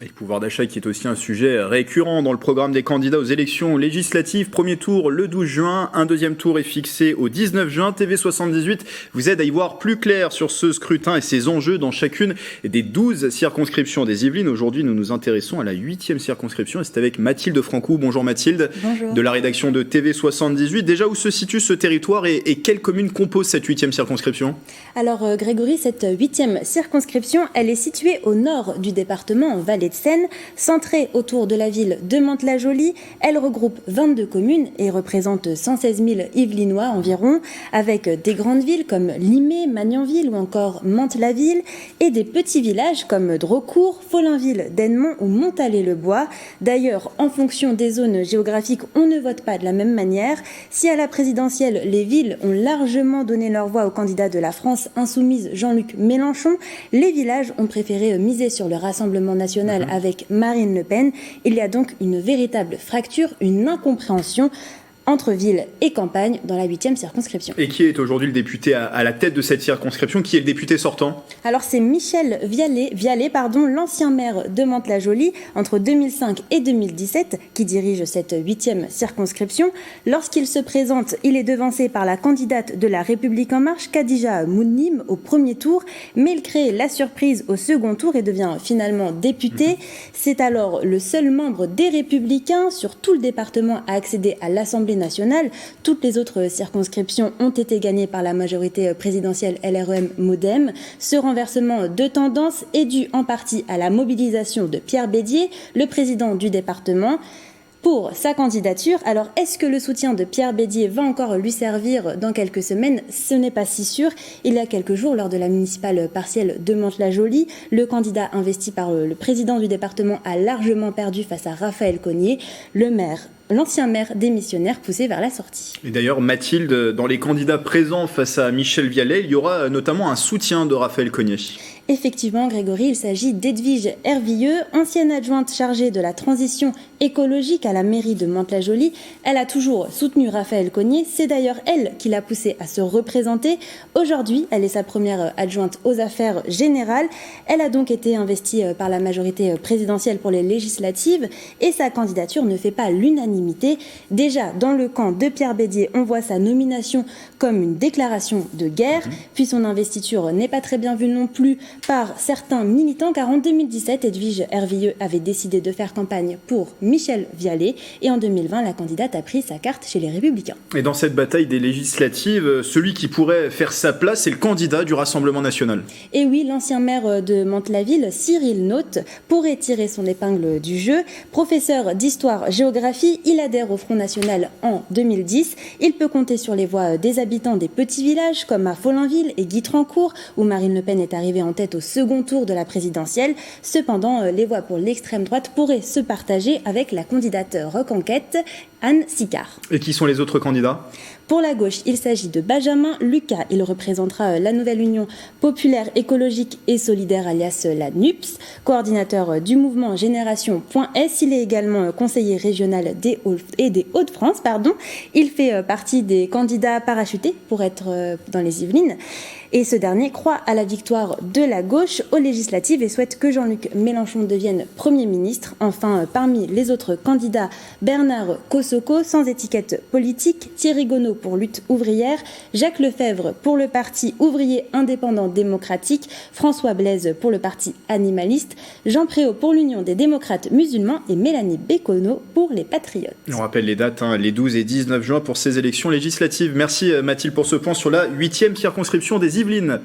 Et le pouvoir d'achat qui est aussi un sujet récurrent dans le programme des candidats aux élections législatives. Premier tour le 12 juin, un deuxième tour est fixé au 19 juin. TV78 vous aide à y voir plus clair sur ce scrutin et ses enjeux dans chacune des 12 circonscriptions des Yvelines. Aujourd'hui, nous nous intéressons à la 8e circonscription et c'est avec Mathilde Francoux. Bonjour Mathilde. Bonjour. De la rédaction de TV78. Déjà, où se situe ce territoire et quelles communes composent cette 8e circonscription ? Alors Grégory, cette 8e circonscription, elle est située au nord du département, en Vallée de Seine, centrée autour de la ville de Mantes-la-Jolie. Elle regroupe 22 communes et représente 116 000 Yvelinois environ, avec des grandes villes comme Limay, Magnanville ou encore Mantes-la-Ville, et des petits villages comme Drocourt, Follinville, Denmont ou Montallé-le-Bois. D'ailleurs, en fonction des zones géographiques, on ne vote pas de la même manière. Si à la présidentielle, les villes ont largement donné leur voix au candidat de la France insoumise Jean-Luc Mélenchon, les villages ont préféré miser sur le Rassemblement national avec Marine Le Pen. Il y a donc une véritable fracture, une incompréhension entre ville et campagne dans la 8e circonscription. Et qui est aujourd'hui le député à la tête de cette circonscription ? Qui est le député sortant ? Alors c'est Michel Vialet, l'ancien maire de Mantes-la-Jolie entre 2005 et 2017, qui dirige cette 8e circonscription. Lorsqu'il se présente, il est devancé par la candidate de La République En Marche, Khadija Mounnim, au premier tour, mais il crée la surprise au second tour et devient finalement député. C'est alors le seul membre des Républicains sur tout le département à accéder à l'Assemblée nationale. Toutes les autres circonscriptions ont été gagnées par la majorité présidentielle LREM-MoDem. Ce renversement de tendance est dû en partie à la mobilisation de Pierre Bédier, le président du département, pour sa candidature. Alors, est-ce que le soutien de Pierre Bédier va encore lui servir dans quelques semaines ? Ce n'est pas si sûr. Il y a quelques jours, lors de la municipale partielle de Mantes-la-Jolie, le candidat investi par le président du département a largement perdu face à Raphaël Cogniet, l'ancien maire démissionnaire poussé vers la sortie. Et d'ailleurs, Mathilde, dans les candidats présents face à Michel Vialet, il y aura notamment un soutien de Raphaël Cogniet. Effectivement, Grégory, il s'agit d'Edwige Hervilleux, ancienne adjointe chargée de la transition écologique à la mairie de Mantes-la-Jolie. Elle a toujours soutenu Raphaël Cogniet. C'est d'ailleurs elle qui l'a poussé à se représenter. Aujourd'hui, elle est sa première adjointe aux affaires générales. Elle a donc été investie par la majorité présidentielle pour les législatives et sa candidature ne fait pas l'unanimité. Déjà, dans le camp de Pierre Bédier, on voit sa nomination comme une déclaration de guerre, puis son investiture n'est pas très bien vue non plus par certains militants, car en 2017, Edwige Hervilleux avait décidé de faire campagne pour Michel Vialet, et en 2020, la candidate a pris sa carte chez les Républicains. Et dans cette bataille des législatives, celui qui pourrait faire sa place, c'est le candidat du Rassemblement national. Et oui, l'ancien maire de Mantes-la-Ville, Cyril Naute, pourrait tirer son épingle du jeu. Professeur d'histoire-géographie, il adhère au Front National en 2010. Il peut compter sur les voix des habitants des petits villages, comme à Follinville et Guitrancourt, où Marine Le Pen est arrivée en tête au second tour de la présidentielle. Cependant, les voix pour l'extrême droite pourraient se partager avec la candidate Reconquête, Anne Sicard. Et qui sont les autres candidats ? Pour la gauche, il s'agit de Benjamin Lucas. Il représentera la nouvelle Union populaire, écologique et solidaire, alias la NUPS, coordinateur du mouvement Génération.S. Il est également conseiller régional des Hauts-de-France. Il fait partie des candidats parachutés pour être dans les Yvelines. Et ce dernier croit à la victoire de la gauche aux législatives et souhaite que Jean-Luc Mélenchon devienne Premier ministre. Enfin, parmi les autres candidats, Bernard Kossoko, sans étiquette politique, Thierry Gonod pour Lutte ouvrière, Jacques Lefebvre pour le Parti ouvrier indépendant démocratique, François Blaise pour le Parti animaliste, Jean Préau pour l'Union des démocrates musulmans et Mélanie Béconneau pour les Patriotes. On rappelle les dates, les 12 et 19 juin pour ces élections législatives. Merci Mathilde pour ce point sur la 8e circonscription des Yvelines.